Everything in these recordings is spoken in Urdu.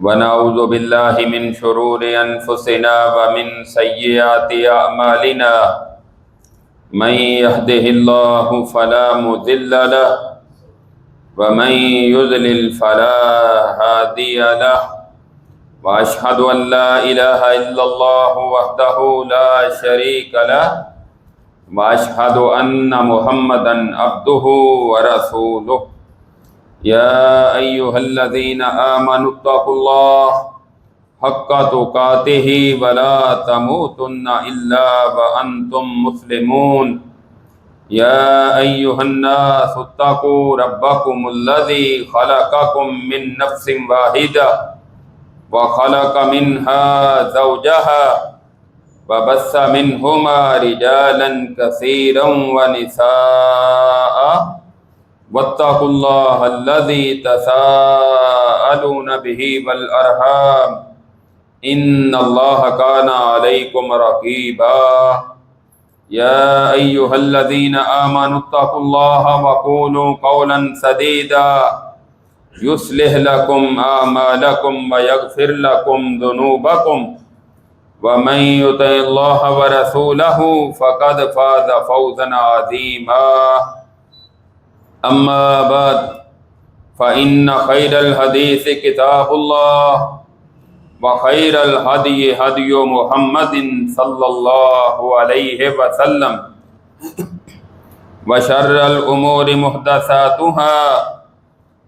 ونعوذ بالله من شرور أنفسنا ومن سيئات أعمالنا من يهده الله فلا مضل له ومن يضلل فلا هادي له وأشهد أن لا إله إلا الله وحده لا شريك له وأشهد أن محمدا عبده ورسوله يا أيها الذين آمنوا اتقوا الله حق تقاته ولا تموتن إلا وأنتم مسلمون يا أيها الناس اتقوا ربكم الذي خلقكم من نفس واحدة وخلق منها زوجها وبث منهما رجالا كثيرا ونساء واتقوا الله الذي تساءلون به والأرحام إن الله كان عليكم رقيبا يا أيها الذين آمنوا اتقوا الله وقولوا قولا سديدا يصلح لكم أعمالكم ويغفر لكم ذنوبكم ومن يطع الله ورسوله فقد فاز فوزا عظيما أما بعد فإن خير الحديث كتاب الله وخير الهدي هدي محمد صلى الله عليه وسلم وشر الأمور محدثاتها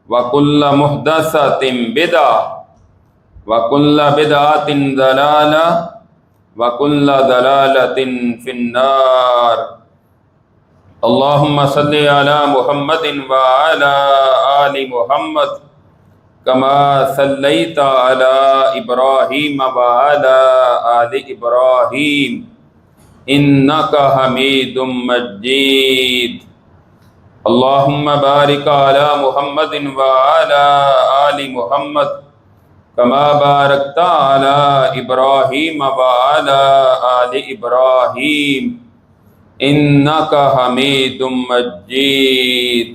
وكل محدثة بدعة وكل بدعة ضلالة وكل ضلالة في النار اللهم صل على محمد وعلى آل محمد كما صليت على إبراهيم وعلى آل إبراهيم إنك حميد مجيد اللهم بارك على محمد وعلى آل محمد كما باركت على إبراهيم وعلى آل إبراهيم إنك حميد مجيد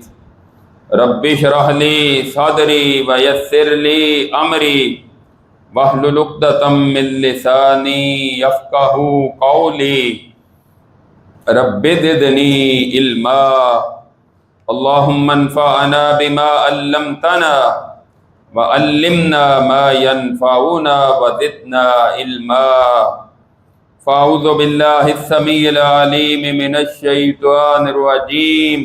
رب اشرح لي صدري ويسر لي أمري واحلل عقدة من لساني يفقهوا قولي رب زدني علما اللهم انفعنا بما علمتنا وعلمنا ما ينفعنا وزدنا علما فأعوذ بالله السميع العليم من الشيطان الرجيم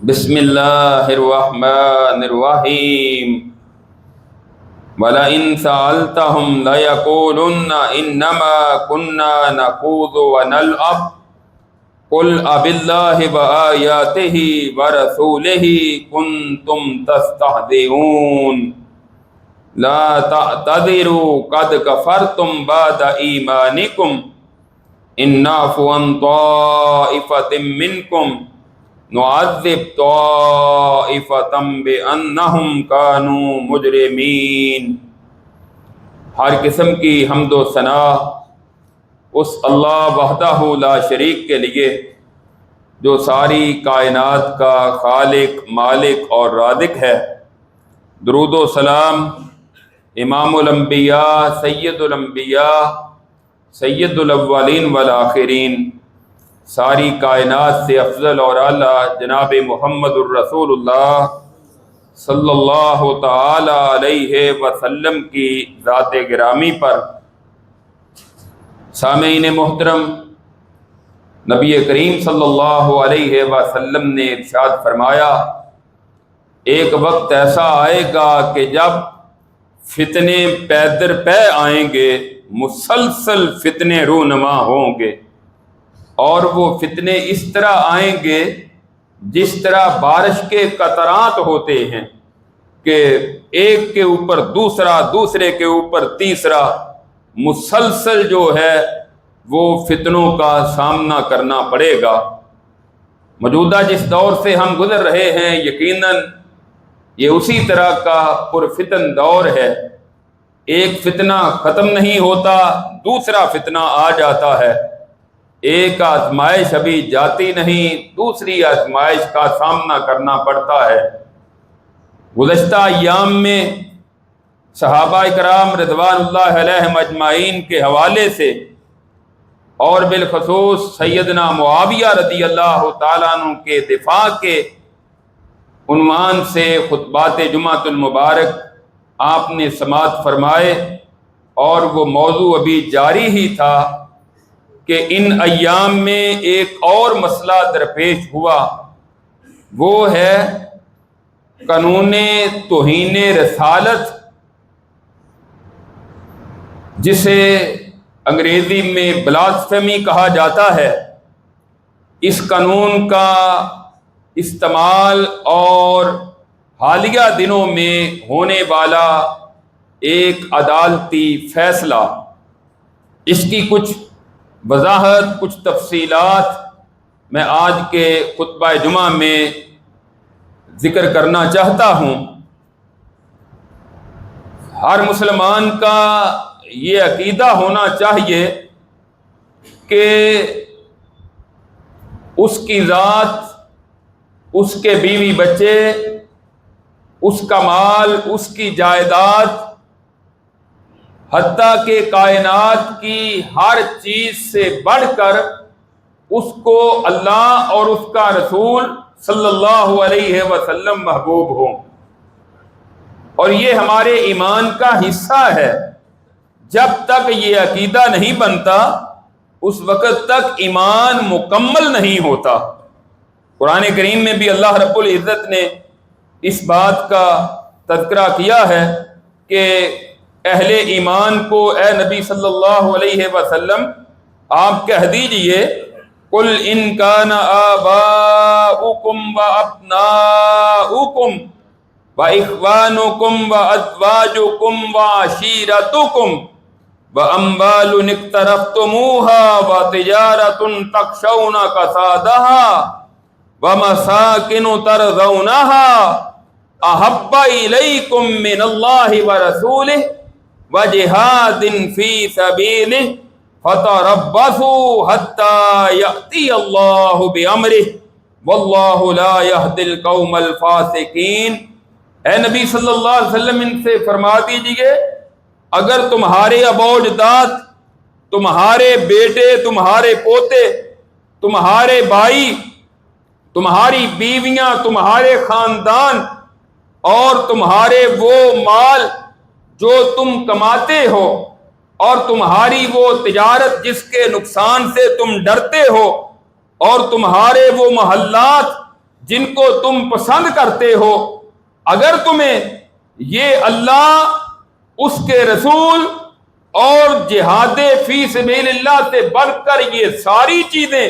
بسم الله الرحمن الرحيم ولئن سألتهم ليقولن إنما كنا نخوض ونلعب قل أبالله وآياته ورسوله كنتم تستهزئون لا تعتذروا قد كفرتم بعد إيمانكم إن نعفو عن طائفة منكم نعذب طائفة بأنهم كانوا مجرمين۔ ہر قسم کی حمد و ثنا اس اللہ وحدہ لا شریک کے لیے جو ساری کائنات کا خالق، مالک اور رازق ہے۔ درود و سلام امام الانبیاء، سید الانبیاء، سید الاولین والآخرین، ساری کائنات سے افضل اور اعلیٰ جناب محمد الرسول اللہ صلی اللہ تعالی علیہ وسلم کی ذات گرامی پر۔ سامعین محترم، نبی کریم صلی اللہ علیہ وسلم نے ارشاد فرمایا، ایک وقت ایسا آئے گا کہ جب فتنے پے در پے آئیں گے، مسلسل فتنے رونما ہوں گے، اور وہ فتنے اس طرح آئیں گے جس طرح بارش کے قطرات ہوتے ہیں کہ ایک کے اوپر دوسرا، دوسرے کے اوپر تیسرا، مسلسل جو ہے وہ فتنوں کا سامنا کرنا پڑے گا۔ موجودہ جس دور سے ہم گزر رہے ہیں، یقیناً یہ اسی طرح کا پرفتن دور ہے۔ ایک فتنہ ختم نہیں ہوتا، دوسرا فتنہ آ جاتا ہے۔ ایک آزمائش ابھی جاتی نہیں، دوسری آزمائش کا سامنا کرنا پڑتا ہے۔ گزشتہ ایام میں صحابہ کرام رضوان اللہ علیہم اجمعین کے حوالے سے اور بالخصوص سیدنا معاویہ رضی اللہ تعالیٰ عنہ کے دفاع کے عنوان سے خطبات جمعۃ المبارک آپ نے سماعت فرمائے، اور وہ موضوع ابھی جاری ہی تھا کہ ان ایام میں ایک اور مسئلہ درپیش ہوا، وہ ہے قانون توہین رسالت، جسے انگریزی میں بلاسفیمی کہا جاتا ہے۔ اس قانون کا استعمال اور حالیہ دنوں میں ہونے والا ایک عدالتی فیصلہ، اس کی کچھ وضاحت، کچھ تفصیلات میں آج کے خطبہ جمعہ میں ذکر کرنا چاہتا ہوں۔ ہر مسلمان کا یہ عقیدہ ہونا چاہیے کہ اس کی ذات، اس کے بیوی بچے، اس کا مال، اس کی جائیداد، حتیٰ کہ کائنات کی ہر چیز سے بڑھ کر اس کو اللہ اور اس کا رسول صلی اللہ علیہ وسلم محبوب ہوں، اور یہ ہمارے ایمان کا حصہ ہے۔ جب تک یہ عقیدہ نہیں بنتا اس وقت تک ایمان مکمل نہیں ہوتا۔ قرآن کریم میں بھی اللہ رب العزت نے اس بات کا تذکرہ کیا ہے کہ اہل ایمان کو اے نبی صلی اللہ علیہ وسلم آپ کہہ دیجئے، قُلْ إِنْ كَانَ آبَاؤُكُمْ وَأَبْنَاؤُكُمْ وَإِخْوَانُكُمْ وَأَزْوَاجُكُمْ وَعَشِيرَتُكُمْ وَأَمْوَالٌ اقْتَرَفْتُمُوهَا وَتِجَارَةٌ تَخْشَوْنَ كَسَادَهَا وَمَسَاكِنُ تَرْضَوْنَهَا أَحَبَّ إِلَيْكُم مِّنَ اللَّهِ وَرَسُولِهِ وَجِهَادٍ فِي سَبِيلِهِ فَتَرَبَّصُوا حَتَّى يَأْتِيَ اللَّهُ بِأَمْرِهِ وَاللَّهُ لَا يَهْدِي الْقَوْمَ الْفَاسِقِينَ۔ اے نبی صلی اللہ علیہ وسلم ان سے فرما دیجئے، اگر تمہارے ابا و اجداد، تمہارے بیٹے، تمہارے پوتے، تمہارے بھائی، تمہاری بیویاں، تمہارے خاندان اور تمہارے وہ مال جو تم کماتے ہو، اور تمہاری وہ تجارت جس کے نقصان سے تم ڈرتے ہو، اور تمہارے وہ محلات جن کو تم پسند کرتے ہو، اگر تمہیں یہ اللہ، اس کے رسول اور جہاد فی سبیل اللہ سے بڑھ کر یہ ساری چیزیں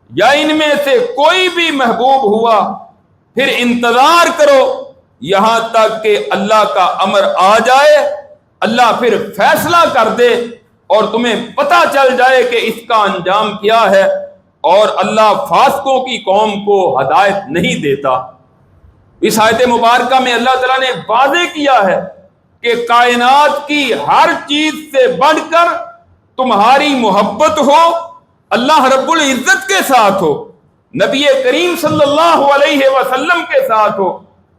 یا ان میں سے کوئی بھی محبوب ہوا، پھر انتظار کرو یہاں تک کہ اللہ کا امر آ جائے، اللہ پھر فیصلہ کر دے اور تمہیں پتہ چل جائے کہ اس کا انجام کیا ہے، اور اللہ فاسقوں کی قوم کو ہدایت نہیں دیتا۔ اس آیت مبارکہ میں اللہ تعالیٰ نے واضح کیا ہے کہ کائنات کی ہر چیز سے بڑھ کر تمہاری محبت ہو اللہ رب العزت کے ساتھ ہو، نبی کریم صلی اللہ علیہ وسلم کے ساتھ ہو،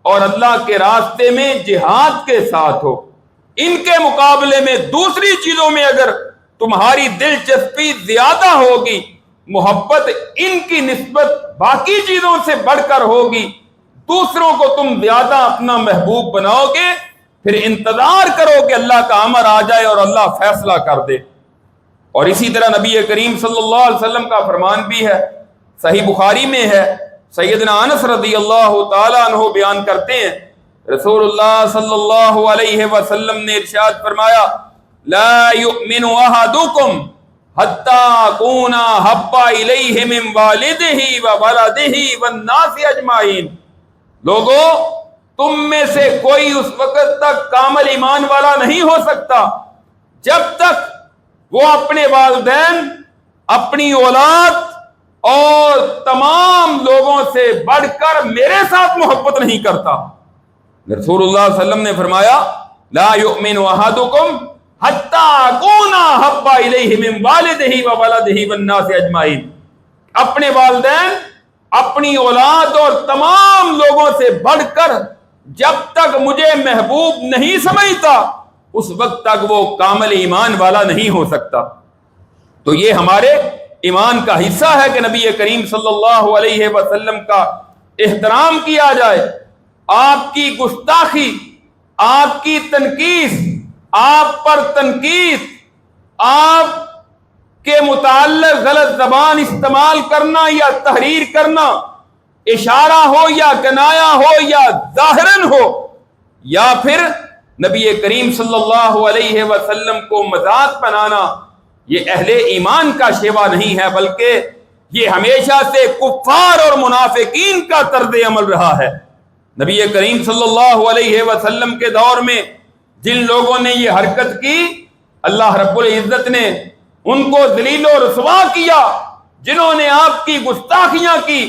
اور اللہ کے راستے میں جہاد کے ساتھ ہو۔ ان کے مقابلے میں دوسری چیزوں میں اگر تمہاری دلچسپی زیادہ ہوگی، محبت ان کی نسبت باقی چیزوں سے بڑھ کر ہوگی، دوسروں کو تم زیادہ اپنا محبوب بناؤ گے، پھر انتظار کرو کہ اللہ کا امر آ جائے اور اللہ فیصلہ کر دے۔ اور اسی طرح نبی کریم صلی اللہ علیہ وسلم کا فرمان بھی ہے، صحیح بخاری میں ہے، سیدنا انس رضی اللہ تعالی عنہ بیان کرتے ہیں، رسول اللہ صلی اللہ علیہ وسلم نے ارشاد فرمایا، لا یؤمن احدکم حتی اکون احب الیہ من والدہ وولدہ والناس اجمعین۔ لوگوں، تم میں سے کوئی اس وقت تک کامل ایمان والا نہیں ہو سکتا جب تک وہ اپنے والدین، اپنی اولاد اور تمام لوگوں سے بڑھ کر میرے ساتھ محبت نہیں کرتا۔ رسول اللہ صلی اللہ علیہ وسلم نے فرمایا، لا یؤمن احدکم حتی اکون احب الیہ من والدہ وولدہ والناس اجمعین۔ اپنے والدین، اپنی اولاد اور تمام لوگوں سے بڑھ کر جب تک مجھے محبوب نہیں سمجھتا اس وقت تک وہ کامل ایمان والا نہیں ہو سکتا۔ تو یہ ہمارے ایمان کا حصہ ہے کہ نبی کریم صلی اللہ علیہ وسلم کا احترام کیا جائے، آپ کی گستاخی، آپ کی تنقیص، آپ پر تنقید، آپ کے متعلق غلط زبان استعمال کرنا یا تحریر کرنا، اشارہ ہو یا کنایا ہو یا ظاہراً ہو، یا پھر نبی کریم صلی اللہ علیہ وسلم کو مذاق بنانا، یہ اہل ایمان کا شیوا نہیں ہے، بلکہ یہ ہمیشہ سے کفار اور منافقین کا طرز عمل رہا ہے۔ نبی کریم صلی اللہ علیہ وسلم کے دور میں جن لوگوں نے یہ حرکت کی، اللہ رب العزت نے ان کو ذلیل و رسوا کیا۔ جنہوں نے آپ کی گستاخیاں کی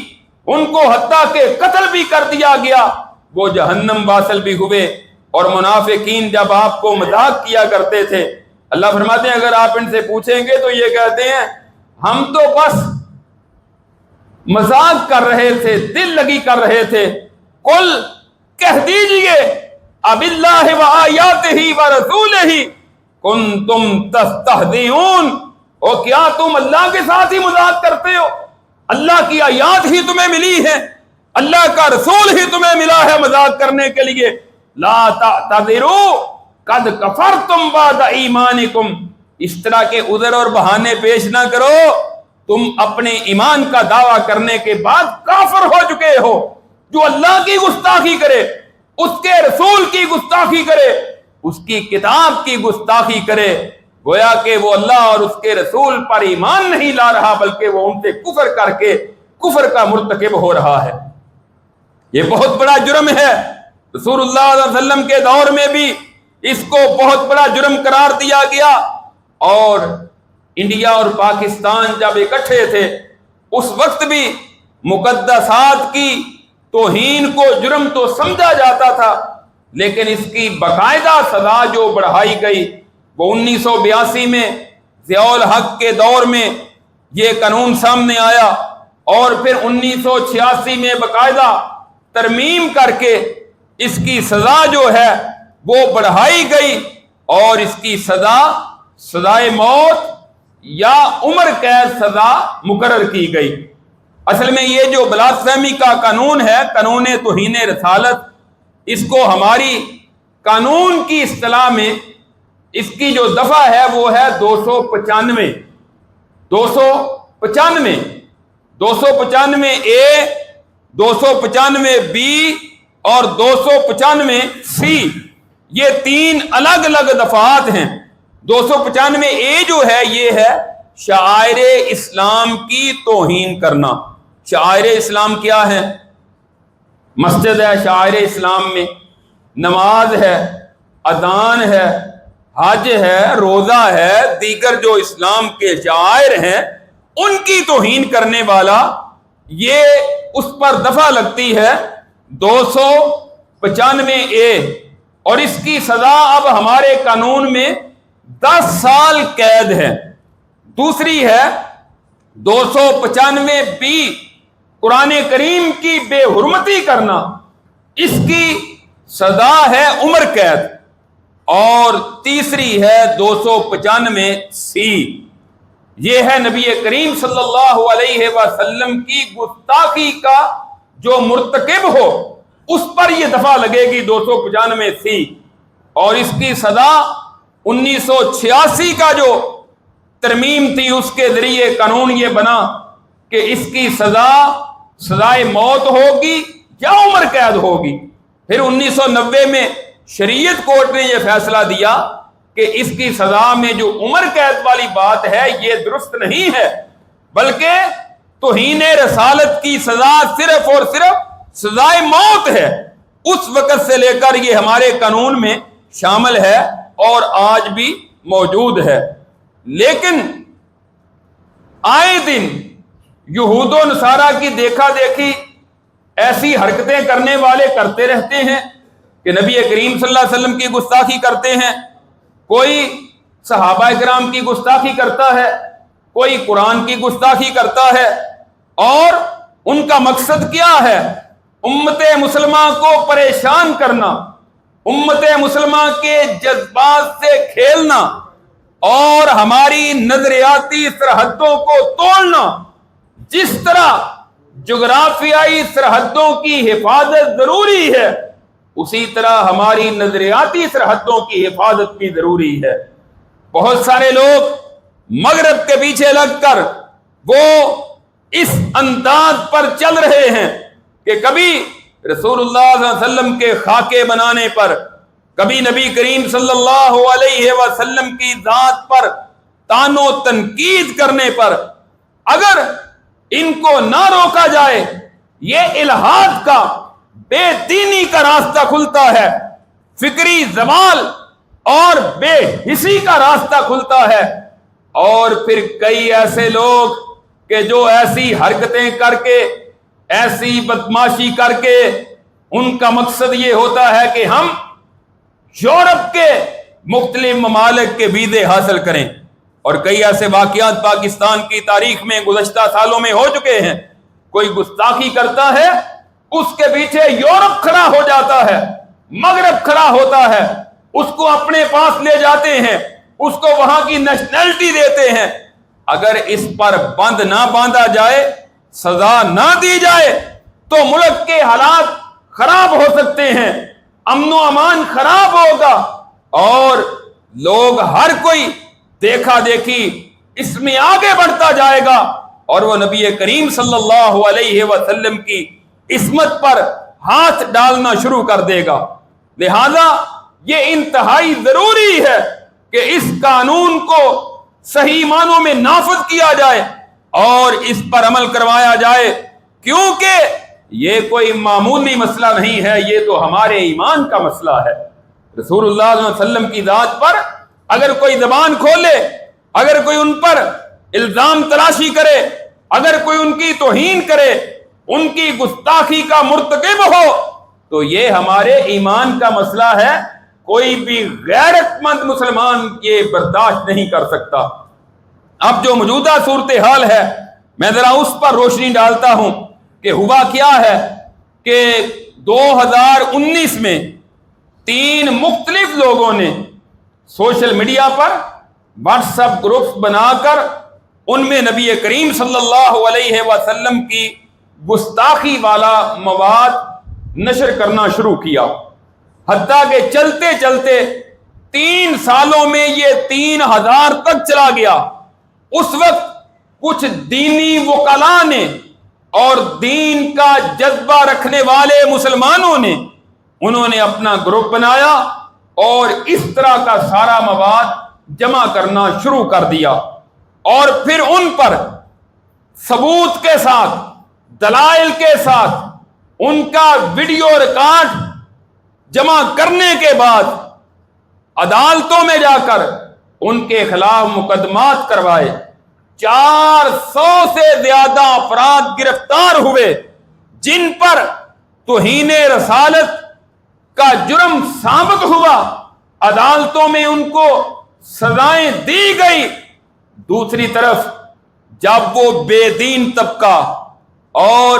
ان کو حتیٰ کہ قتل بھی کر دیا گیا، وہ جہنم واصل بھی ہوئے۔ اور منافقین جب آپ کو مذاق کیا کرتے تھے، اللہ فرماتے ہیں اگر آپ ان سے پوچھیں گے تو یہ کہتے ہیں ہم تو بس مذاق کر رہے تھے، دل لگی کر رہے تھے۔ قل کہہ دیجئے اب اللہ و آیاتہ و رسولہ کنتم تستہزئون، او کیا تم اللہ کے ساتھ ہی مذاق کرتے ہو؟ اللہ کی آیات ہی تمہیں ملی ہے، اللہ کا رسول ہی تمہیں ملا ہے مذاق کرنے کے لیے۔ لا تعتذروا قد کفرتم بعد ایمانکم، اس طرح کے عذر اور بہانے پیش نہ کرو، تم اپنے ایمان کا دعویٰ کرنے کے بعد کافر ہو چکے ہو۔ جو اللہ کی گستاخی کرے، اس کے رسول کی گستاخی کرے، اس کی کتاب کی گستاخی کرے، گویا کہ وہ اللہ اور اس کے رسول پر ایمان نہیں لا رہا، بلکہ وہ ان سے کفر کر کے کفر کا مرتکب ہو رہا ہے۔ یہ بہت بڑا جرم ہے۔ رسول اللہ صلی اللہ علیہ وسلم کے دور میں بھی اس کو بہت بڑا جرم قرار دیا گیا، اور انڈیا اور پاکستان جب اکٹھے تھے اس وقت بھی مقدسات کی توہین کو جرم تو سمجھا جاتا تھا، لیکن اس کی باقاعدہ سزا جو بڑھائی گئی وہ 1982 میں ضیاء الحق کے دور میں یہ قانون سامنے آیا، اور پھر 1986 میں باقاعدہ ترمیم کر کے اس کی سزا جو ہے وہ بڑھائی گئی، اور اس کی سزائے موت یا عمر قید سزا مقرر کی گئی۔ اصل میں یہ جو بلاسفیمی کا قانون ہے، قانون توہین رسالت، اس کو ہماری قانون کی اصطلاح میں اس کی جو دفعہ ہے وہ ہے 295 اے، 295 بی اور 295 سی، یہ تین الگ الگ دفعات ہیں۔ 295 اے جو ہے یہ ہے شعائر اسلام کی توہین کرنا۔ شعائر اسلام کیا ہے؟ مسجد ہے شعائر اسلام میں، نماز ہے، اذان ہے، حج ہے، روزہ ہے، دیگر جو اسلام کے شعائر ہیں ان کی توہین کرنے والا، یہ اس پر دفعہ لگتی ہے 295 اے، اور اس کی سزا اب ہمارے قانون میں 10 سال قید ہے۔ دوسری ہے 295 بی، قرآن کریم کی بے حرمتی کرنا، اس کی سزا ہے عمر قید۔ اور تیسری ہے 295 سی، یہ ہے نبی کریم صلی اللہ علیہ وسلم کی گستاخی کا جو مرتکب ہو اس پر یہ دفعہ لگے گی 295 سی، اور اس کی سزا 1986 کا جو ترمیم تھی اس کے ذریعے قانون یہ بنا کہ اس کی سزائے موت ہوگی یا عمر قید ہوگی۔ پھر 1990 میں شریعت کورٹ نے یہ فیصلہ دیا کہ اس کی سزا میں جو عمر قید والی بات ہے یہ درست نہیں ہے، بلکہ توہین رسالت کی سزا صرف اور صرف سزائے موت ہے۔ اس وقت سے لے کر یہ ہمارے قانون میں شامل ہے اور آج بھی موجود ہے۔ لیکن آئے دن یہود و نصارہ کی دیکھا دیکھی ایسی حرکتیں کرنے والے کرتے رہتے ہیں کہ نبی کریم صلی اللہ علیہ وسلم کی گستاخی کرتے ہیں، کوئی صحابہ کرام کی گستاخی کرتا ہے، کوئی قرآن کی گستاخی کرتا ہے، اور ان کا مقصد کیا ہے؟ امت مسلمہ کو پریشان کرنا، امت مسلمہ کے جذبات سے کھیلنا اور ہماری نظریاتی سرحدوں کو توڑنا، جس طرح جغرافیائی سرحدوں کی حفاظت ضروری ہے، اسی طرح ہماری نظریاتی سرحدوں کی حفاظت بھی ضروری ہے۔ بہت سارے لوگ مغرب کے پیچھے لگ کر وہ اس انداز پر چل رہے ہیں کہ کبھی رسول اللہ صلی اللہ علیہ وسلم کے خاکے بنانے پر، کبھی نبی کریم صلی اللہ علیہ وسلم کی ذات پر طعن و تنقید کرنے پر اگر ان کو نہ روکا جائے، یہ الحاد کا، بے دینی کا راستہ کھلتا ہے، فکری زوال اور بے حسی کا راستہ کھلتا ہے۔ اور پھر کئی ایسے لوگ کہ جو ایسی حرکتیں کر کے، ایسی بدماشی کر کے، ان کا مقصد یہ ہوتا ہے کہ ہم یورپ کے مختلف ممالک کے ویزے حاصل کریں۔ اور کئی ایسے واقعات پاکستان کی تاریخ میں گزشتہ سالوں میں ہو چکے ہیں۔ کوئی گستاخی کرتا ہے، اس کے پیچھے یورپ کھڑا ہو جاتا ہے، مغرب کھڑا ہوتا ہے، اس کو اپنے پاس لے جاتے ہیں، اس کو وہاں کی نیشنلٹی دیتے ہیں۔ اگر اس پر بند نہ باندھا جائے، سزا نہ دی جائے، تو ملک کے حالات خراب ہو سکتے ہیں، امن و امان خراب ہوگا، اور لوگ ہر کوئی دیکھا دیکھی اس میں آگے بڑھتا جائے گا، اور وہ نبی کریم صلی اللہ علیہ وسلم کی عصمت پر ہاتھ ڈالنا شروع کر دے گا۔ لہذا یہ انتہائی ضروری ہے کہ اس قانون کو صحیح معنوں میں نافذ کیا جائے اور اس پر عمل کروایا جائے، کیونکہ یہ کوئی معمولی مسئلہ نہیں ہے، یہ تو ہمارے ایمان کا مسئلہ ہے۔ رسول اللہ صلی اللہ علیہ وسلم کی ذات پر اگر کوئی زبان کھولے، اگر کوئی ان پر الزام تراشی کرے، اگر کوئی ان کی توہین کرے، ان کی گستاخی کا مرتکب ہو، تو یہ ہمارے ایمان کا مسئلہ ہے، کوئی بھی غیرت مند مسلمان یہ برداشت نہیں کر سکتا۔ اب جو موجودہ صورتحال ہے، میں ذرا اس پر روشنی ڈالتا ہوں کہ ہوا کیا ہے کہ 2019 میں 3 مختلف لوگوں نے سوشل میڈیا پر واٹس ایپ گروپس بنا کر ان میں نبی کریم صلی اللہ علیہ وسلم کی گستاخی والا مواد نشر کرنا شروع کیا، حتیٰ کہ چلتے چلتے 3 سالوں میں یہ 3000 تک چلا گیا۔ اس وقت کچھ دینی وکلاء نے اور دین کا جذبہ رکھنے والے مسلمانوں نے، انہوں نے اپنا گروپ بنایا اور اس طرح کا سارا مواد جمع کرنا شروع کر دیا، اور پھر ان پر ثبوت کے ساتھ، دلائل کے ساتھ ان کا ویڈیو ریکارڈ جمع کرنے کے بعد عدالتوں میں جا کر ان کے خلاف مقدمات کروائے۔ 400 سے زیادہ افراد گرفتار ہوئے جن پر توہین رسالت کا جرم ثابت ہوا، عدالتوں میں ان کو سزائیں دی گئی۔ دوسری طرف جب وہ بے دین طبقہ اور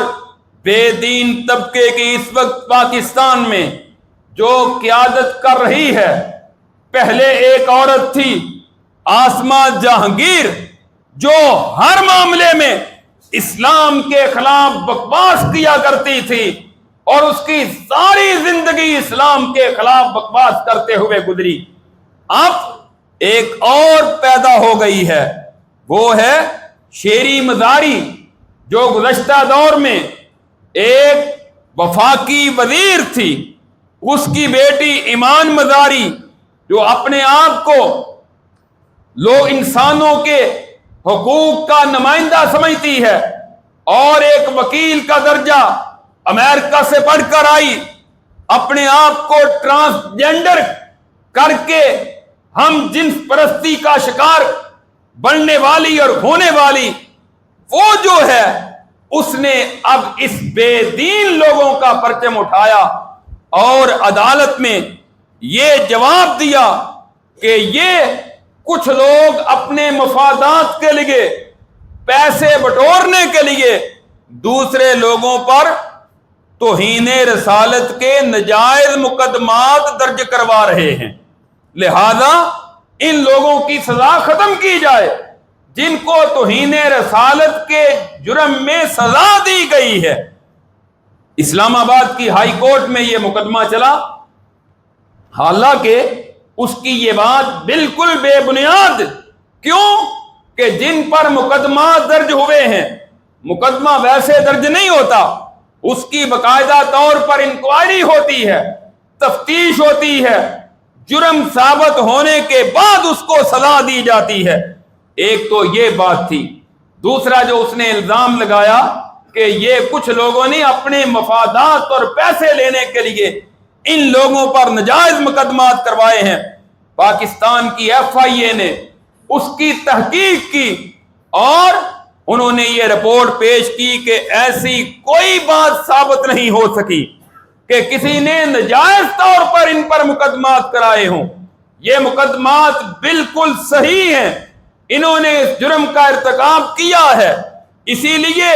بے دین طبقے کی اس وقت پاکستان میں جو قیادت کر رہی ہے، پہلے ایک عورت تھی آسمہ جہانگیر، جو ہر معاملے میں اسلام کے خلاف بکواس کیا کرتی تھی اور اس کی ساری زندگی اسلام کے خلاف بکواس کرتے ہوئے گزری۔ اب ایک اور پیدا ہو گئی ہے، وہ ہے شیری مزاری، جو گزشتہ دور میں ایک وفاقی وزیر تھی، اس کی بیٹی ایمان مزاری، جو اپنے آپ کو لوگ انسانوں کے حقوق کا نمائندہ سمجھتی ہے اور ایک وکیل کا درجہ امریکہ سے پڑھ کر آئی، اپنے آپ کو ٹرانسجینڈر کر کے ہم جنس پرستی کا شکار بننے والی اور ہونے والی، وہ جو ہے اس نے اب اس بے دین لوگوں کا پرچم اٹھایا اور عدالت میں یہ جواب دیا کہ یہ کچھ لوگ اپنے مفادات کے لیے، پیسے بٹورنے کے لیے دوسرے لوگوں پر توہین رسالت کے نجائز مقدمات درج کروا رہے ہیں، لہذا ان لوگوں کی سزا ختم کی جائے جن کو توہین رسالت کے جرم میں سزا دی گئی ہے۔ اسلام آباد کی ہائی کورٹ میں یہ مقدمہ چلا، حالانکہ اس کی یہ بات بالکل بے بنیاد، کیوں کہ جن پر مقدمہ درج ہوئے ہیں، مقدمہ ویسے درج نہیں ہوتا، اس کی باقاعدہ طور پر انکوائری ہوتی ہے، تفتیش ہوتی ہے، جرم ثابت ہونے کے بعد اس کو سزا دی جاتی ہے۔ ایک تو یہ بات تھی۔ دوسرا جو اس نے الزام لگایا کہ یہ کچھ لوگوں نے اپنے مفادات اور پیسے لینے کے لیے ان لوگوں پر نجائز مقدمات کروائے ہیں۔ پاکستان کی ایف آئی اے نے اس کی تحقیق کی اور انہوں نے یہ رپورٹ پیش کی کہ ایسی کوئی بات ثابت نہیں ہو سکی کہ کسی نے نجائز طور پر ان پر مقدمات کرائے ہوں۔ یہ مقدمات بالکل صحیح ہیں، انہوں نے اس جرم کا ارتکاب کیا ہے، اسی لیے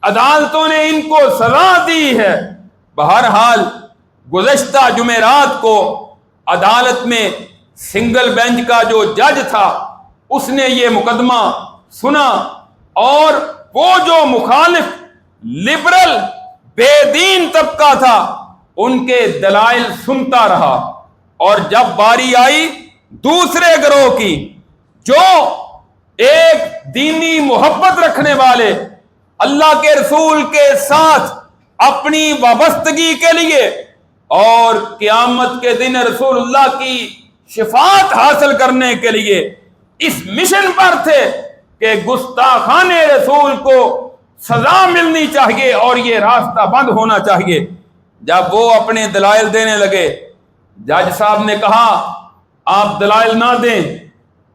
عدالتوں نے ان کو سزا دی ہے۔ بہرحال گزشتہ جمعرات کو عدالت میں سنگل بینچ کا جو جج تھا اس نے یہ مقدمہ سنا اور وہ جو مخالف لبرل بے دین طبقہ تھا ان کے دلائل سنتا رہا، اور جب باری آئی دوسرے گروہ کی جو ایک دینی محبت رکھنے والے، اللہ کے رسول کے ساتھ اپنی وابستگی کے لیے اور قیامت کے دن رسول اللہ کی شفاعت حاصل کرنے کے لیے اس مشن پر تھے کہ گستاخان رسول کو سزا ملنی چاہیے اور یہ راستہ بند ہونا چاہیے، جب وہ اپنے دلائل دینے لگے، جج صاحب نے کہا آپ دلائل نہ دیں،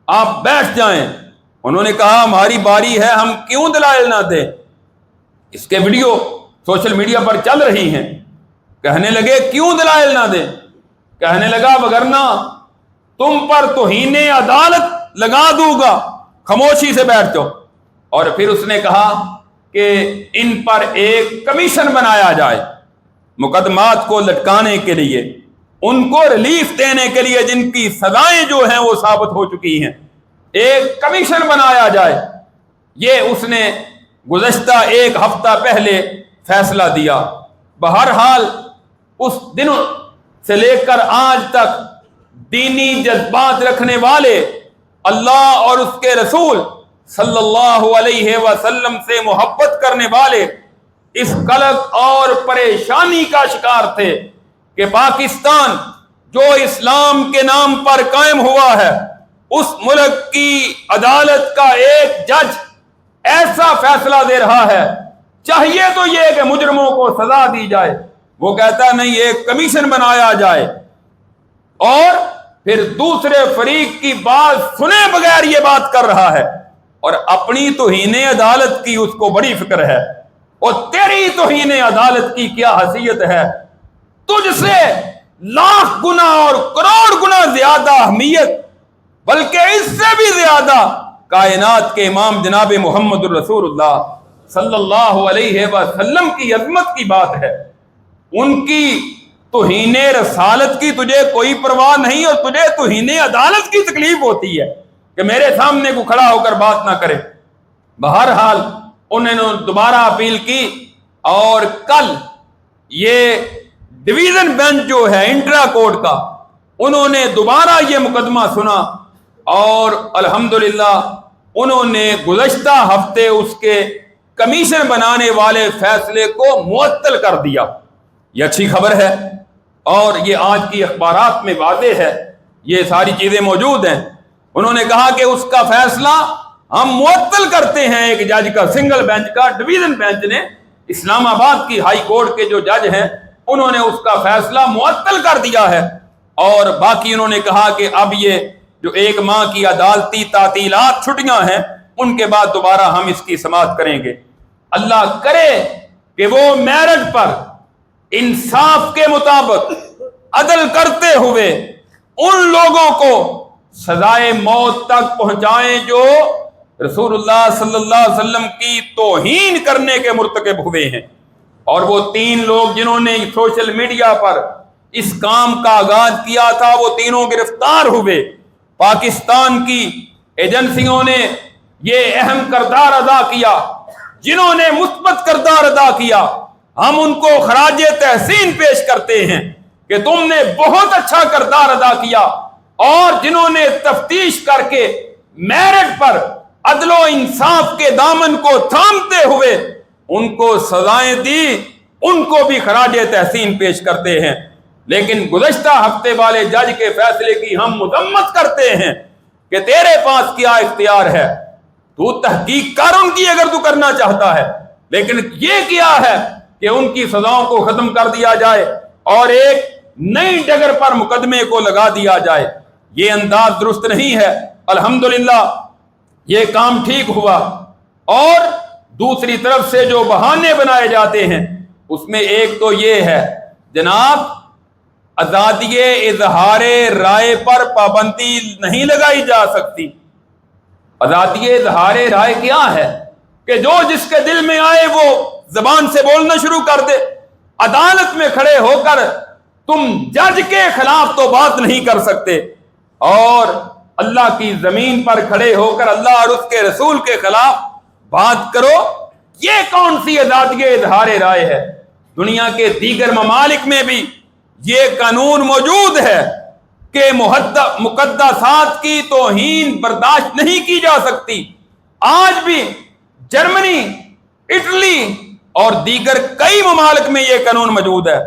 آپ بیٹھ جائیں۔ انہوں نے کہا ہماری باری ہے، ہم کیوں دلائل نہ دیں؟ اس کے ویڈیو سوشل میڈیا پر چل رہی ہیں۔ کہنے لگے کیوں دلائل نہ دیں؟ کہنے لگا وگرنہ تم پر توہین عدالت لگا دوں گا، خاموشی سے بیٹھ جاؤ۔ اور پھر اس نے کہا کہ ان پر ایک کمیشن بنایا جائے مقدمات کو لٹکانے کے لیے، ان کو ریلیف دینے کے لیے جن کی سزائیں جو ہیں وہ ثابت ہو چکی ہیں، ایک کمیشن بنایا جائے۔ یہ اس نے گزشتہ ایک ہفتہ پہلے فیصلہ دیا۔ بہرحال اس دن سے لے کر آج تک دینی جذبات رکھنے والے، اللہ اور اس کے رسول صلی اللہ علیہ وسلم سے محبت کرنے والے اس قلق اور پریشانی کا شکار تھے کہ پاکستان جو اسلام کے نام پر قائم ہوا ہے، اس ملک کی عدالت کا ایک جج ایسا فیصلہ دے رہا ہے، چاہیے تو یہ کہ مجرموں کو سزا دی جائے، وہ کہتا نہیں ایک کمیشن بنایا جائے، اور پھر دوسرے فریق کی بات سنے بغیر یہ بات کر رہا ہے، اور اپنی توہین عدالت کی اس کو بڑی فکر ہے، اور تیری توہین عدالت کی کیا حیثیت ہے؟ تجھ سے لاکھ گنا اور کروڑ گنا زیادہ اہمیت، بلکہ اس سے بھی زیادہ کائنات کے امام جناب محمد الرسول اللہ صلی اللہ علیہ وسلم کی عظمت کی بات ہے۔ ان کی توہین رسالت کی تجھے کوئی پرواہ نہیں، اور تجھے توہین عدالت کی تکلیف ہوتی ہے کہ میرے سامنے کو کھڑا ہو کر بات نہ کرے۔ بہرحال انہوں نے دوبارہ اپیل کی، اور کل یہ ڈویژن بینچ جو ہے انٹرا کورٹ کا، انہوں نے دوبارہ یہ مقدمہ سنا، اور الحمدللہ انہوں نے گزشتہ ہفتے اس کے کمیشن بنانے والے فیصلے کو معطل کر دیا۔ یہ اچھی خبر ہے، اور یہ آج کی اخبارات میں واضح ہے، یہ ساری چیزیں موجود ہیں۔ انہوں نے کہا کہ اس کا فیصلہ ہم معطل کرتے ہیں، ایک جج کا، سنگل بینچ کا، ڈویژن بینچ نے، اسلام آباد کی ہائی کورٹ کے جو جج ہیں انہوں نے اس کا فیصلہ معطل کر دیا ہے، اور باقی انہوں نے کہا کہ اب یہ جو ایک ماہ کی عدالتی تعطیلات چھٹیاں ہیں ان کے بعد دوبارہ ہم اس کی سماعت کریں گے۔ اللہ کرے کہ وہ میرٹ پر انصاف کے مطابق عدل کرتے ہوئے ان لوگوں کو سزائے موت تک پہنچائیں جو رسول اللہ صلی اللہ علیہ وسلم کی توہین کرنے کے مرتکب ہوئے ہیں۔ اور وہ 3 لوگ جنہوں نے سوشل میڈیا پر اس کام کا آغاز کیا تھا وہ تینوں گرفتار ہوئے۔ پاکستان کی ایجنسیوں نے یہ اہم کردار ادا کیا، جنہوں نے مثبت کردار ادا کیا، ہم ان کو خراج تحسین پیش کرتے ہیں کہ تم نے بہت اچھا کردار ادا کیا، اور جنہوں نے تفتیش کر کے میرٹ پر عدل و انصاف کے دامن کو تھامتے ہوئے ان کو سزائیں دی، ان کو بھی خراج تحسین پیش کرتے ہیں۔ لیکن گزشتہ ہفتے والے جج کے فیصلے کی ہم مذمت کرتے ہیں کہ تیرے پاس کیا اختیار ہے، تو تحقیق کر ان کی اگر تو کرنا چاہتا ہے، لیکن یہ کیا ہے کہ ان کی سزاؤں کو ختم کر دیا جائے اور ایک نئی ڈگر پر مقدمے کو لگا دیا جائے۔ یہ انداز درست نہیں ہے۔ الحمدللہ یہ کام ٹھیک ہوا، اور دوسری طرف سے جو بہانے بنائے جاتے ہیں اس میں ایک تو یہ ہے جناب، آزادی اظہار رائے پر پابندی نہیں لگائی جا سکتی۔ آزادی اظہار رائے کیا ہے کہ جو جس کے دل میں آئے وہ زبان سے بولنا شروع کر دے۔ عدالت میں کھڑے ہو کر تم جج کے خلاف تو بات نہیں کر سکتے، اور اللہ کی زمین پر کھڑے ہو کر اللہ اور اس کے رسول کے خلاف بات کرو، یہ کون سی آزادی اظہار رائے ہے؟ دنیا کے دیگر ممالک میں بھی یہ قانون موجود ہے کہ مقدسات کی توہین برداشت نہیں کی جا سکتی۔ آج بھی جرمنی، اٹلی اور دیگر کئی ممالک میں یہ قانون موجود ہے،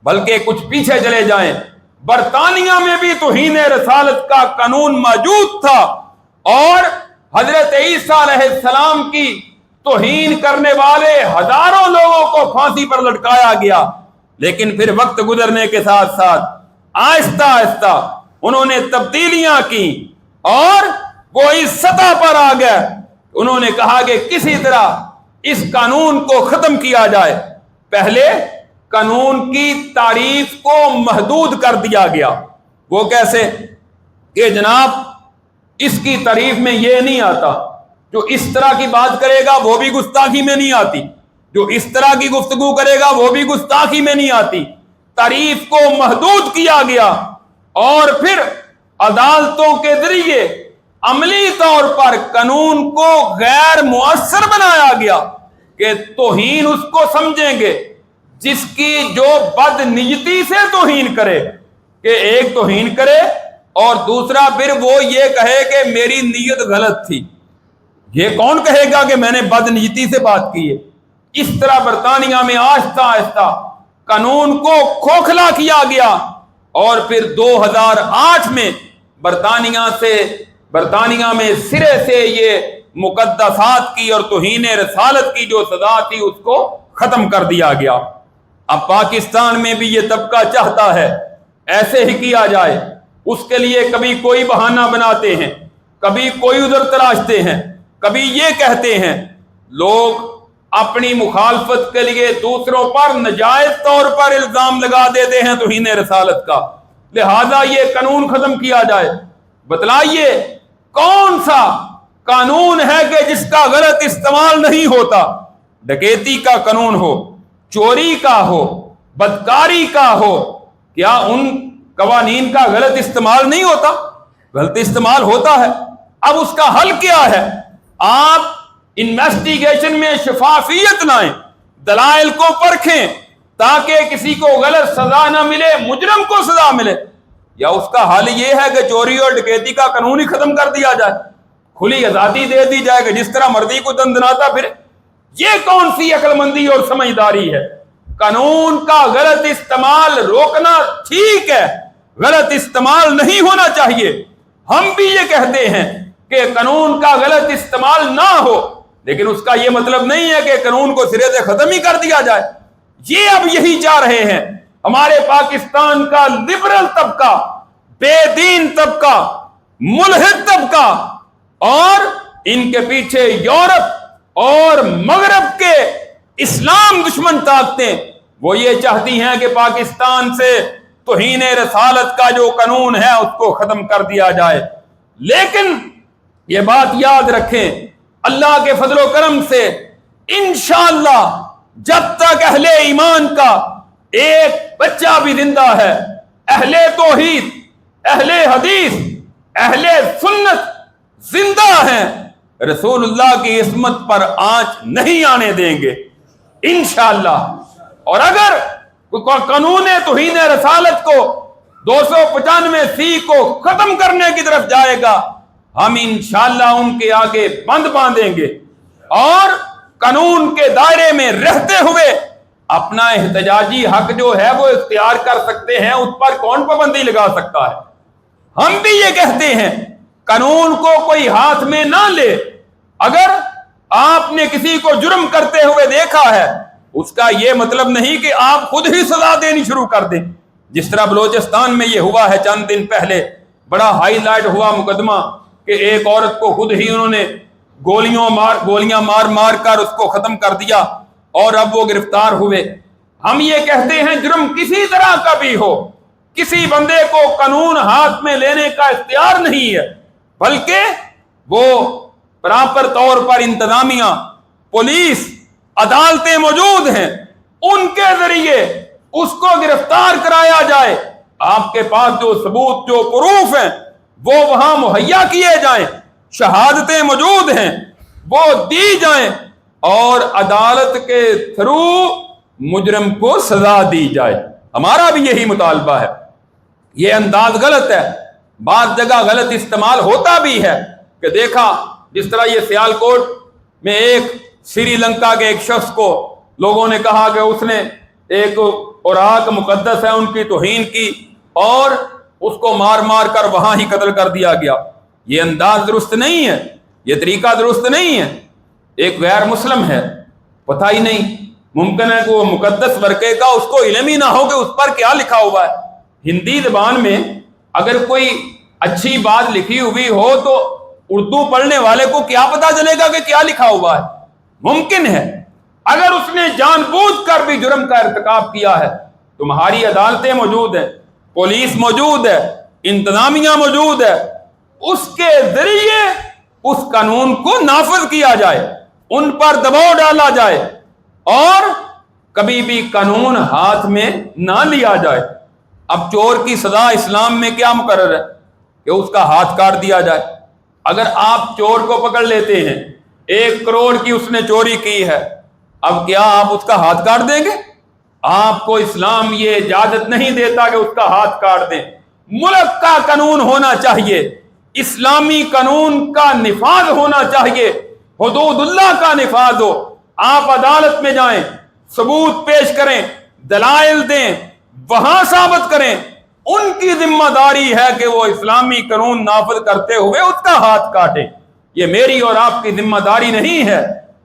بلکہ کچھ پیچھے چلے جائیں، برطانیہ میں بھی توہین رسالت کا قانون موجود تھا، اور حضرت عیسیٰ علیہ السلام کی توہین کرنے والے ہزاروں لوگوں کو پھانسی پر لٹکایا گیا۔ لیکن پھر وقت گزرنے کے ساتھ ساتھ آہستہ آہستہ انہوں نے تبدیلیاں کی، اور وہ اس سطح پر آ گئے، انہوں نے کہا کہ کسی طرح اس قانون کو ختم کیا جائے۔ پہلے قانون کی تعریف کو محدود کر دیا گیا۔ وہ کیسے؟ کہ جناب اس کی تعریف میں یہ نہیں آتا، جو اس طرح کی بات کرے گا وہ بھی گستاخی میں نہیں آتی، جو اس طرح کی گفتگو کرے گا وہ بھی گستاخی میں نہیں آتی۔ تعریف کو محدود کیا گیا، اور پھر عدالتوں کے ذریعے عملی طور پر قانون کو غیر مؤثر بنایا گیا کہ توہین اس کو سمجھیں گے جس کی جو بد نیتی سے توہین کرے، کہ ایک توہین کرے اور دوسرا پھر وہ یہ کہے کہ میری نیت غلط تھی۔ یہ کون کہے گا کہ میں نے بد نیتی سے بات کی ہے؟ اس طرح برطانیہ میں آہستہ آہستہ قانون کو کھوکھلا کیا گیا، اور پھر 2008 میں برطانیہ میں سرے سے یہ مقدسات کی اور توہین رسالت کی جو سزا تھی اس کو ختم کر دیا گیا۔ اب پاکستان میں بھی یہ طبقہ چاہتا ہے ایسے ہی کیا جائے، اس کے لیے کبھی کوئی بہانہ بناتے ہیں، کبھی کوئی عذر تراشتے ہیں، کبھی یہ کہتے ہیں۔ لوگ اپنی مخالفت کے لیے دوسروں پر ناجائز طور پر الزام لگا دیتے ہیں توہین رسالت کا، لہذا یہ قانون ختم کیا جائے۔ بتلائیے کون سا قانون ہے کہ جس کا غلط استعمال نہیں ہوتا؟ ڈکیتی کا قانون ہو، چوری کا ہو، بدکاری کا ہو، کیا ان قوانین کا غلط استعمال نہیں ہوتا؟ غلط استعمال ہوتا ہے۔ اب اس کا حل کیا ہے؟ آپ انویسٹیگیشن میں شفافیت لائیں، دلائل کو پرکھیں، تاکہ کسی کو غلط سزا نہ ملے، مجرم کو سزا ملے۔ یا اس کا حل یہ ہے کہ چوری اور ڈکیتی کا قانون ہی ختم کر دیا جائے، کھلی آزادی دے دی جائے کہ جس طرح مرضی کو دندناتا پھر؟ یہ کون سی عقل مندی اور سمجھداری ہے؟ قانون کا غلط استعمال روکنا ٹھیک ہے، غلط استعمال نہیں ہونا چاہیے۔ ہم بھی یہ کہتے ہیں کہ قانون کا غلط استعمال نہ ہو، لیکن اس کا یہ مطلب نہیں ہے کہ قانون کو سرے سے ختم ہی کر دیا جائے۔ یہ اب یہی چاہ رہے ہیں ہمارے پاکستان کا لبرل طبقہ، بے دین طبقہ، ملحد طبقہ، اور ان کے پیچھے یورپ اور مغرب کے اسلام دشمن طاقتیں۔ وہ یہ چاہتی ہیں کہ پاکستان سے توہین رسالت کا جو قانون ہے اس کو ختم کر دیا جائے۔ لیکن یہ بات یاد رکھیں، اللہ کے فضل و کرم سے انشاءاللہ جب تک اہل ایمان کا ایک بچہ بھی زندہ ہے، اہل توحید، اہل حدیث، اہل سنت زندہ ہیں، رسول اللہ کی عصمت پر آنچ نہیں آنے دیں گے انشاءاللہ۔ اور اگر قانون توہین رسالت کو 295 کو ختم کرنے کی طرف جائے گا، ہم انشاءاللہ ان کے آگے بند باندھیں گے اور قانون کے دائرے میں رہتے ہوئے اپنا احتجاجی حق جو ہے وہ اختیار کر سکتے ہیں۔ اس پر کون پابندی لگا سکتا ہے؟ ہم بھی یہ کہتے ہیں قانون کو کوئی ہاتھ میں نہ لے۔ اگر آپ نے کسی کو جرم کرتے ہوئے دیکھا ہے، اس کا یہ مطلب نہیں کہ آپ خود ہی سزا دینی شروع کر دیں، جس طرح بلوچستان میں یہ ہوا ہے چند دن پہلے، بڑا ہائی لائٹ ہوا مقدمہ کہ ایک عورت کو خود ہی انہوں نے گولیاں مار کر اس کو ختم کر دیا اور اب وہ گرفتار ہوئے۔ ہم یہ کہتے ہیں جرم کسی طرح کا بھی ہو، کسی بندے کو قانون ہاتھ میں لینے کا اختیار نہیں ہے، بلکہ وہ پراپر طور پر انتظامیہ، پولیس، عدالتیں موجود ہیں، ان کے ذریعے اس کو گرفتار کرایا جائے۔ آپ کے پاس جو ثبوت، جو پروف ہیں، وہ وہاں مہیا کیے جائیں، شہادتیں موجود ہیں وہ دی جائیں اور عدالت کے تھرو مجرم کو سزا دی جائے۔ ہمارا بھی یہی مطالبہ ہے۔ یہ انداز غلط ہے، بعض جگہ غلط استعمال ہوتا بھی ہے کہ دیکھا جس طرح یہ سیالکوٹ میں ایک سری لنکا کے ایک شخص کو لوگوں نے کہا کہ اس نے ایک اوراق مقدس ہے ان کی توہین کی اور اس کو مار کر وہاں ہی قتل کر دیا گیا۔ یہ انداز درست نہیں ہے، یہ طریقہ درست نہیں ہے۔ ایک غیر مسلم ہے، پتہ ہی نہیں، ممکن ہے کہ وہ مقدس ورقے کا اس کو علم ہی نہ ہو کہ اس پر کیا لکھا ہوا ہے۔ ہندی زبان میں اگر کوئی اچھی بات لکھی ہوئی ہو تو اردو پڑھنے والے کو کیا پتا چلے گا کہ کیا لکھا ہوا ہے؟ ممکن ہے اگر اس نے جان بوجھ کر بھی جرم کا ارتکاب کیا ہے، تمہاری عدالتیں موجود ہیں، پولیس موجود ہے، انتظامیہ موجود ہے، اس کے ذریعے اس قانون کو نافذ کیا جائے، ان پر دباؤ ڈالا جائے اور کبھی بھی قانون ہاتھ میں نہ لیا جائے۔ اب چور کی سزا اسلام میں کیا مقرر ہے کہ اس کا ہاتھ کاٹ دیا جائے۔ اگر آپ چور کو پکڑ لیتے ہیں، 1 کروڑ کی اس نے چوری کی ہے، اب کیا آپ اس کا ہاتھ کاٹ دیں گے؟ آپ کو اسلام یہ اجازت نہیں دیتا کہ اس کا ہاتھ کاٹ دیں۔ ملک کا قانون ہونا چاہیے، اسلامی قانون کا نفاذ ہونا چاہیے، حدود اللہ کا نفاذ ہو۔ آپ عدالت میں جائیں، ثبوت پیش کریں، دلائل دیں، وہاں ثابت کریں، ان کی ذمہ داری ہے کہ وہ اسلامی قانون نافذ کرتے ہوئے اس کا ہاتھ کاٹیں۔ یہ میری اور آپ کی ذمہ داری نہیں ہے۔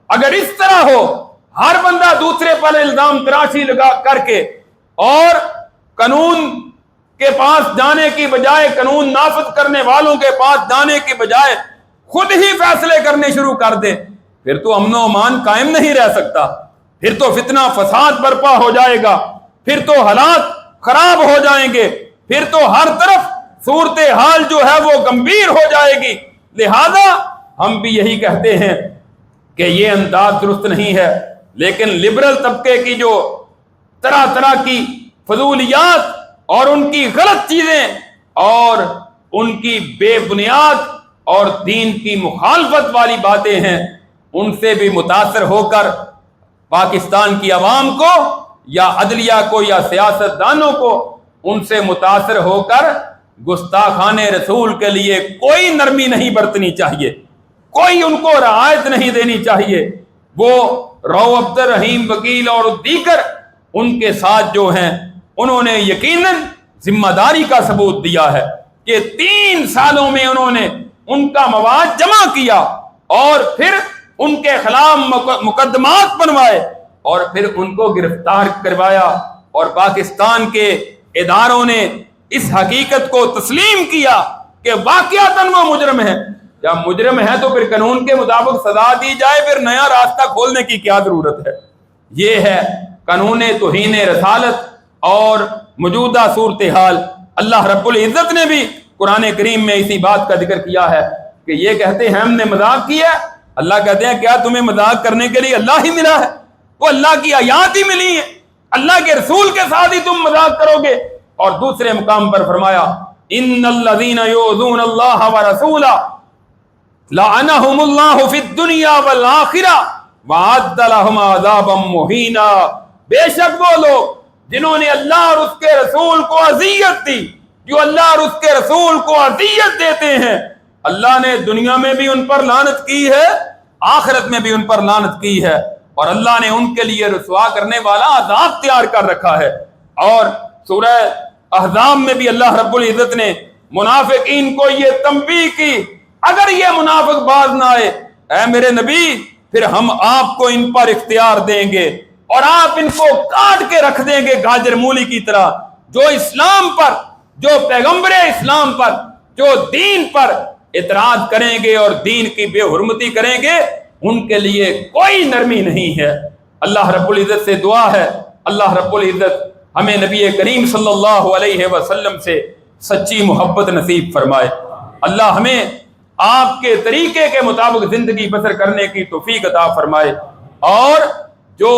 اگر اس طرح ہو، ہر بندہ دوسرے پر الزام تراشی لگا کر کے اور قانون کے پاس جانے کی بجائے، قانون نافذ کرنے والوں کے پاس جانے کی بجائے خود ہی فیصلے کرنے شروع کر دے، پھر تو امن و امان قائم نہیں رہ سکتا، پھر تو فتنہ فساد برپا ہو جائے گا، پھر تو حالات خراب ہو جائیں گے، پھر تو ہر طرف صورتحال جو ہے وہ گمبھیر ہو جائے گی۔ لہذا ہم بھی یہی کہتے ہیں کہ یہ انداز درست نہیں ہے، لیکن لبرل طبقے کی جو طرح طرح کی فضولیات اور ان کی غلط چیزیں اور ان کی بے بنیاد اور دین کی مخالفت والی باتیں ہیں، ان سے بھی متاثر ہو کر پاکستان کی عوام کو یا عدلیہ کو یا سیاست دانوں کو ان سے متاثر ہو کر گستاخان رسول کے لیے کوئی نرمی نہیں برتنی چاہیے، کوئی ان کو رعایت نہیں دینی چاہیے۔ وہ رو عبد الرحیم وکیل اور دیگر ان کے ساتھ جو ہیں، انہوں نے یقیناً ذمہ داری کا ثبوت دیا ہے کہ 3 سالوں میں انہوں نے ان کا مواد جمع کیا اور پھر ان کے خلاف مقدمات بنوائے اور پھر ان کو گرفتار کروایا، اور پاکستان کے اداروں نے اس حقیقت کو تسلیم کیا کہ واقعتاً وہ مجرم ہے۔ جب مجرم ہے تو پھر قانون کے مطابق سزا دی جائے، پھر نیا راستہ کھولنے کی کیا ضرورت ہے؟ یہ ہے قانون توہین رسالت اور موجودہ صورتحال۔ اللہ رب العزت نے بھی قرآن کریم میں اسی بات کا ذکر کیا ہے کہ یہ کہتے ہیں ہم نے مذاق کیا، اللہ کہتے ہیں کیا تمہیں مذاق کرنے کے لیے اللہ ہی ملا ہے؟ وہ اللہ کی آیات ہی ملی ہیں، اللہ کے رسول کے ساتھ ہی تم مذاق کرو گے۔ اور دوسرے مقام پر فرمایا ان الذین یؤذون اللہ ورسولہ لعنہم اللہ فی الدنیا والآخرہ وأعد لهم عذابا مہینا۔ بے شک وہ لوگ جنہوں نے اللہ اور اس کے رسول کو اذیت دی، جو اللہ اور اس کے رسول کو اذیت دیتے ہیں، اللہ نے دنیا میں بھی ان پر لعنت کی ہے، آخرت میں بھی ان پر لعنت کی ہے، اور اللہ نے ان کے لیے رسوا کرنے والا عذاب تیار کر رکھا ہے۔ اور سورہ احزاب میں بھی اللہ رب العزت نے منافقین کو یہ تنبیہ کی، اگر یہ منافق باز نہ آئے اے میرے نبی پھر ہم آپ کو ان پر اختیار دیں گے اور آپ ان کو کاٹ کے رکھ دیں گے گاجر مولی کی طرح۔ جو اسلام پر، جو پیغمبر اسلام پر، جو دین پر اعتراض کریں گے اور دین کی بے حرمتی کریں گے، ان کے لیے کوئی نرمی نہیں ہے۔ اللہ رب العزت سے دعا ہے اللہ رب العزت ہمیں نبی کریم صلی اللہ علیہ وسلم سے سچی محبت نصیب فرمائے۔ اللہ ہمیں آپ کے طریقے کے مطابق زندگی بسر کرنے کی توفیق عطا فرمائے، اور جو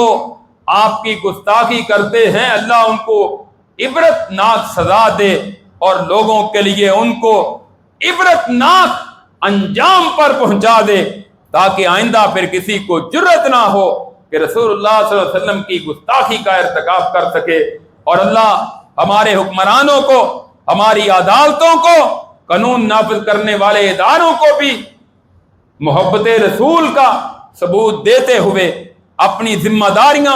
آپ کی گستاخی کرتے ہیں اللہ ان کو عبرت ناک سزا دے اور لوگوں کے لیے ان کو عبرت ناک انجام پر پہنچا دے، تاکہ آئندہ پھر کسی کو جرت نہ ہو کہ رسول اللہ صلی اللہ علیہ وسلم کی گستاخی کا ارتکاب کر سکے۔ اور اللہ ہمارے حکمرانوں کو، ہماری عدالتوں کو، قانون نافذ کرنے والے اداروں کو بھی محبت رسول کا ثبوت دیتے ہوئے اپنی ذمہ داریاں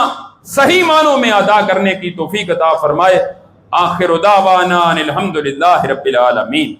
صحیح معنوں میں ادا کرنے کی توفیق عطا فرمائے۔ آخر دعوانا الحمدللہ رب العالمین۔